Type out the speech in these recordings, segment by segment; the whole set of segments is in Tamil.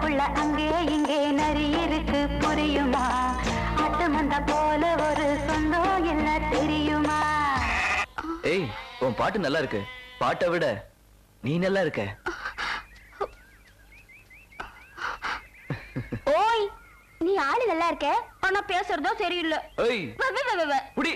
நாட்டுக்குள்ள அங்கே இங்கே நரி இருக்கு புரியுமா? ஆட்டு மந்த போல ஒரு சொந்தம் என்ன தெரியுமா? ஏய், உன் பாட்டு நல்லா இருக்கு. பாட்டை விட நீ நல்லா இருக்க. ஓய், நீ ஆளு நல்லா இருக்க, ஆனா பேசுறதோ சரியில்லை. ஏய், புடி.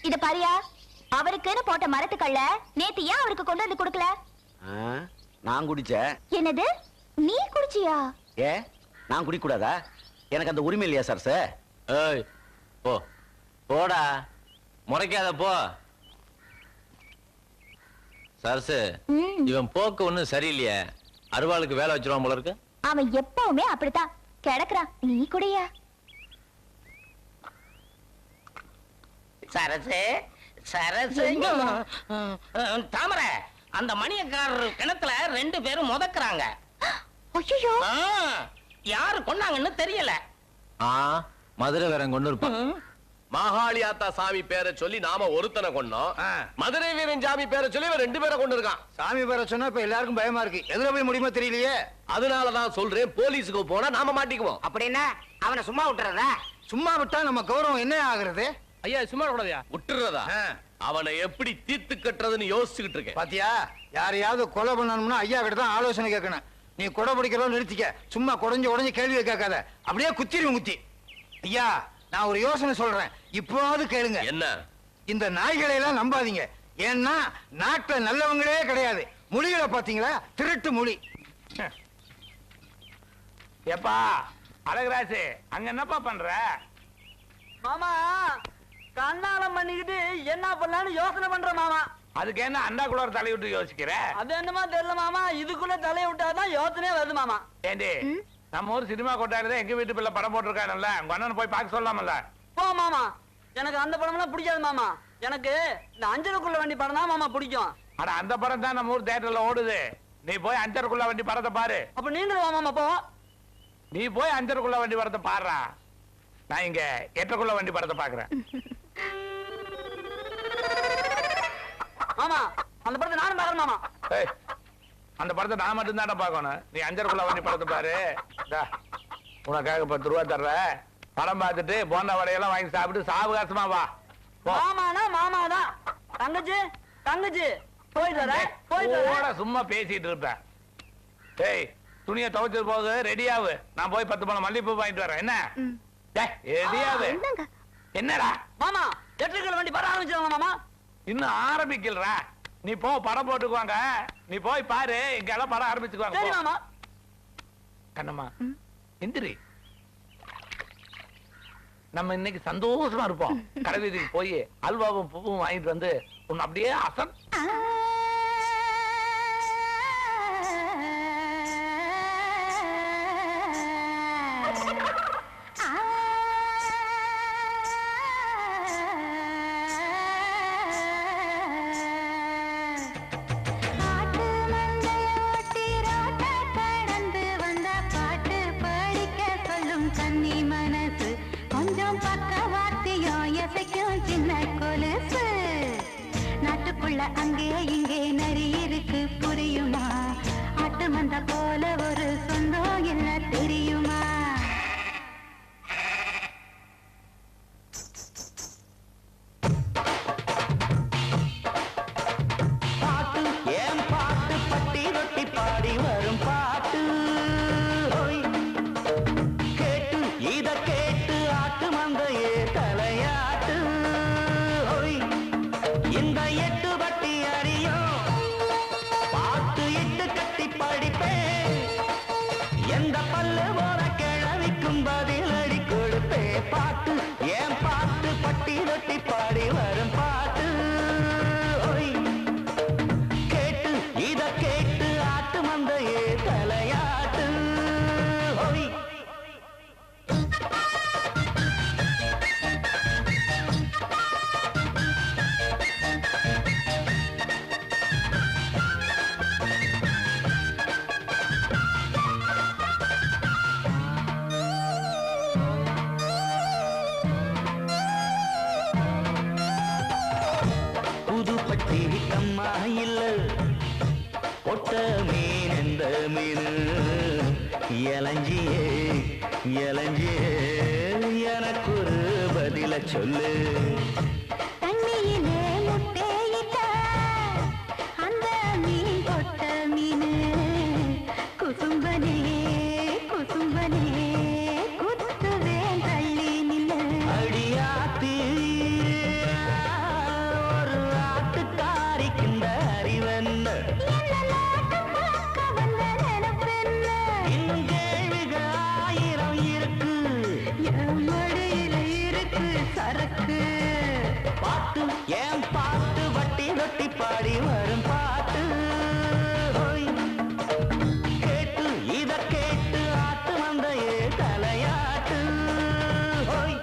இத பாரியா, அவருக்குன்னு போட்ட மரத்துக்கல்ல நேத்து ஏன் அவருக்கு கொண்டு வந்து கொடுக்கல? நான் குடிச்சேன். என்னது, நீ குடிச்சியா? ஏ, நான் குடிக்க கூடாதா? எனக்கு அந்த உரிமை இல்லையா சார்? சார், ஏய், போ போடா, முறைக்காத போ. சரசு, இவன் போக்கு ஒண்ணும் சரியில்லையே. அருவாளுக்கு வேலை வச்சிருவான் போல இருக்கு. அவன் எப்பவுமே அப்படித்தான் கிடக்குறான். நீ குடியா? சரசு, சரசு, தாமரை, அந்த மணியக்காரர் கிணத்துல 2 பேரும் முதக்குறாங்க. ஐயோ, யாரு கொண்டாங்கன்னு தெரியல. மதுரை வேற கொண்டு இருப்பான். மாகாளி ஆத்தா சாமி பேரை சொல்லி நாம ஒருத்தனை கொண்டோம். மதுரை வீரன் சாமி பேரை சொல்லி 2 பேரை கொண்டு இருக்கான். சாமி பேரை சொன்னா இப்ப எல்லாருக்கும் பயமா இருக்கு. எதுல போய் முடியுமோ தெரியலையே. அதனாலதான் சொல்றேன், போலீஸுக்கு போனா நாம மாட்டிக்குவோம். அப்படின்னா அவனை சும்மா விட்டுறதா? சும்மா விட்டா நம்ம கௌரவம் என்ன ஆகுறது? ஐயா, சும்மா கூடாதயா, விட்டுறதா? அவனை எப்படி தீர்த்து கட்டுறதுன்னு யோசிச்சுக்கிட்டு இருக்கேன். பாத்தியா, யாரையாவது கொலை பண்ணணும்னா ஐயா கிட்ட தான் ஆலோசனை கேட்கணும். நீ கொடை பிடிக்கிறோம் நிறுத்திக்க. சும்மா குடஞ்சு கேள்வியை கேட்காத. அப்படியே குத்திடுவோம் குத்தி. ஐயா, நான் ஒரு யோசனை சொல்றேன், இப்போவாவது கேளுங்க. என்ன? இந்த நாய்களை எல்லாம் நம்பாதீங்க. ஏன்னா நாட்டுல நல்லவங்களே கிடையாது. மொழிகளை பாத்தீங்களா? திருட்டு மொழி. ஏப்பா அழகராசு, அங்க என்னப்பா பண்ற? மாமா, கண்ணாலம் பண்ணிக்கிட்டு என்ன பண்ணலான்னு யோசனை பண்ற மாமா. அதுக்கு என்ன அண்டாக்குள்ள தலையை விட்டு யோசிக்கிற? அது என்னமா தெரியல மாமா, இதுக்குள்ள தலையை விட்டாதான் யோசனையே வருது மாமா. ஏண்டி, நம்ம ஊர் சினிமா கொட்டாயில எங்க வீட்டு பிள்ளை படம் போட்டிருக்கானல்ல, உங்க அண்ணன் போய் பார்க்க சொல்லாமல்ல? போ மாமா, எனக்கு அந்த படம் எல்லாம் பிடிக்காது மாமா. எனக்கு இந்த அஞ்சலுக்குள்ள வண்டி படம் தான் மாமா பிடிக்கும். ஆனா அந்த படம் தான் நம்ம ஊர் தியேட்டர்ல ஓடுது. நீ போய் அஞ்சருக்குள்ள வண்டி படத்தை பாரு. அப்ப நீங்களும் வா மாமா. போ, நீ போய் அஞ்சருக்குள்ள வண்டி படத்தை பாடுறா. நான் இங்க 8 வண்டி படத்தை பாக்குறேன். மாமா, அந்த படத்தை நானும் பாக்குறேன் மாமா. அந்த படத்தை நான் மட்டும் தானே பாக்கணும். நீ 5 வண்டி படத்தை பாரு. உனக்காக 10 ரூபா தர்ற. படம் பார்த்துட்டு போண்டா வடையெல்லாம் வாங்கி சாப்பிட்டு சாவகாசமா வா. மாமானா மாமாதான். தங்கச்சி தங்கச்சி, போயிட்டு வர. சும்மா பேசிட்டு இருப்பேன். ஏய், துணியை துவைச்சது போது ரெடியாவு. நான் போய் 10 பழம் மல்லிப்பூ வாங்கிட்டு வரேன். என்ன ரெடியாவு? என்னடா மாமா, 8 வண்டி படம் ஆரம்பிச்சாங்க மாமா. இன்னும் ஆரம்பிக்கலடா. நீ போ, படம் போட்டுக்குவாங்க. நீ போய் பாரு, இங்க எல்லாம் படம் ஆரம்பிச்சுக்குவாங்க. சரி மாமா. கண்ணம்மா, எந்திரி. நம்ம இன்னைக்கு சந்தோஷமா இருப்போம். கடை வீதிக்கு போய் அல்வாவும் பூவும் வாங்கிட்டு வந்து உன்னை அப்படியே அசன். நாட்டுக்குள்ள அங்கே பொட்ட மீன் எந்த மீன் இளஞ்சியே இளஞ்சியே எனக்கு ஒரு பதில சொல்லு. தண்ணியிலே முட்டையிட்ட அந்த மீன் கொட்ட மீன் குசும்பனே குசும்பனே குத்துவேன் தள்ளி நின்று. அடியாத்தி ஒரு ஆட்டுக்காரிக்கின்ற அறிவென்ன இன்னும் கேள்விகள் 1000 இருக்கு. என் மடியில இருக்கு சரக்கு. பாட்டு ஏன் பாட்டு வட்டி ரொட்டி பாடி வரும் பாட்டு. ஹோய். கேட்டு இத கேட்டு ஆட்டு வந்தையே தலையாட்டு. ஹோய்.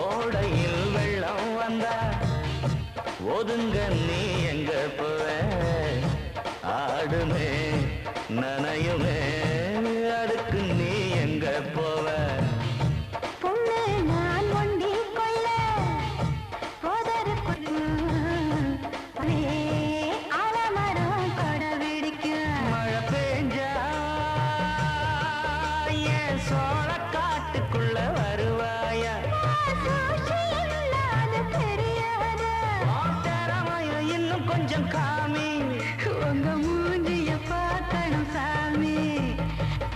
ஓடையில் வெள்ளம் வந்தா ஒதுங்க நீ எங்க போவ. ஆடுமே நனையுமே அடுக்கு நீ எங்க போவ. பொண்ணு நான் ஒண்டி கொள்ள போதற்குள் ஆலமரம் கொட பிடிக்கும். மழை பெஞ்சா என் சோழ காட்டுக்குள்ள வருவாயா. அது தெரியாத திறமைய இன்னும் கொஞ்சம் காமி. உங்க மூஞ்சிய பார்க்கணும் சாமி.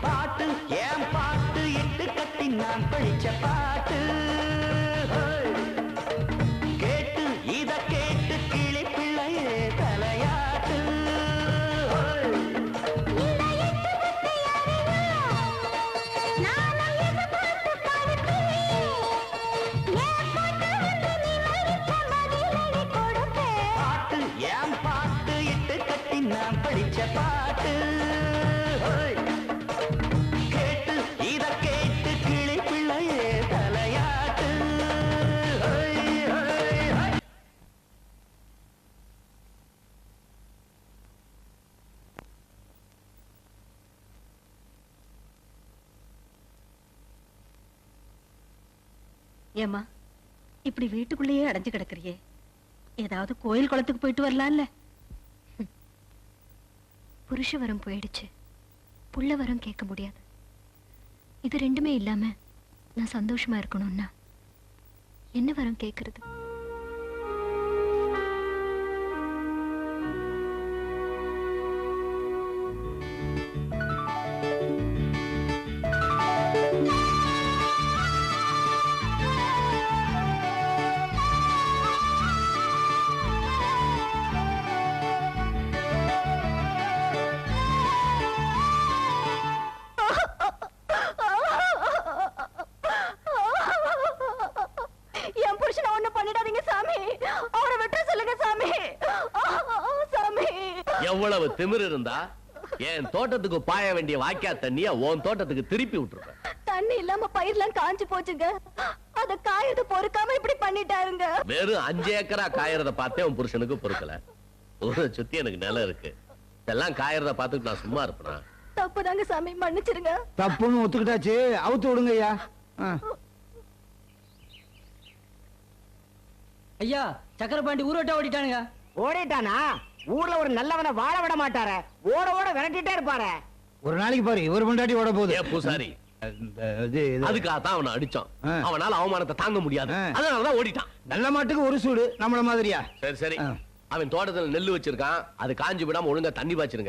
பாட்டு ஏன் பாட்டு இட்டு கட்டி நான் படிச்ச பாட்டு. ஹோய். கேட்டு இத கேட்டு கிளி பிள்ளையே தலையாட்டு. ஹோய். நானும் எதிர்பார்த்து படுப்பேன். என் பொண்ணு வந்து நீ மறித்த பதிலடி கொடுப்பேன். பாட்டு ஏன் பாட்டு இட்டு கட்டி நான் படிச்ச பாட்டு. ஹோய். கேட்டு இத கேட்டு கிளி பிள்ளையே தலையாட்டு. ஹோய், ஹோய், ஹோய். ஏம்மா இப்படி வீட்டுக்குள்ளேயே அடைஞ்சு கிடக்குறியே, ஏதாவது கோயில் குளத்துக்கு போயிட்டு வரலாம்ல? புருஷ வரம் போயிடுச்சு, புள்ள வரம் கேட்க முடியாது. இது ரெண்டுமே இல்லாம நான் சந்தோஷமா இருக்கணும்னா என்ன வரம் கேட்கறது? என் புருஷனை ஒண்ணு பண்ணிடாதீங்க சாமி, அவரை விட்டு சொல்லுங்க சாமி. சாமி, எவ்வளவு திமிரு இருந்தா என் தோட்டத்துக்கு பாய வேண்டிய வாய்க்கா தண்ணிய உன் தோட்டத்துக்கு திருப்பி விட்டுருப்பேன். தண்ணி இல்லாம பயிர்லாம் காஞ்சு போச்சுங்க, அத காயது பொறுக்காம இப்படி பண்ணிட்டாருங்க. வெறும் 5 ஏக்கரா காயறத பார்த்தே உன் புருஷனுக்கு பொறுக்கல. ஊரை சுத்தி எனக்கு நிலம் இருக்கு, இதெல்லாம் காயறத பார்த்துட்டு நான் சும்மா இருப்பேனா? தப்புதாங்க சாமி, மன்னிச்சிருங்க. தப்புன்னு ஒத்துக்கிட்டாச்சு, அவுத்து விடுங்க ஐயா. ஐயா சக்கரபாண்டி ஊரோட்ட ஓடிட்டானுங்க. ஓடிட்டானா? ஊர்ல ஒரு நல்லவனை வாழ விட மாட்டாரே, ஓட ஓட விரட்டிட்டே இருப்பாரு. ஒரு நாளைக்கு பாரு இவர் பொண்டாட்டி ஓட போகுது. ஏன் பூசாரி, அதுக்காகத்தான் அவனை அடிச்சோம். ஆ. அவனால அவமானத்தை தாங்க முடியாது, அதனாலதான் ஓடிட்டான். நல்ல மாட்டுக்கு ஒரு சூடு நம்மள மாதிரியா? சரி சரி, அவன் தோட்டத்துல நெல்லு வச்சிருக்கான், அது காஞ்சு விடாம ஒழுங்கா தண்ணி பாய்ச்சிருங்க.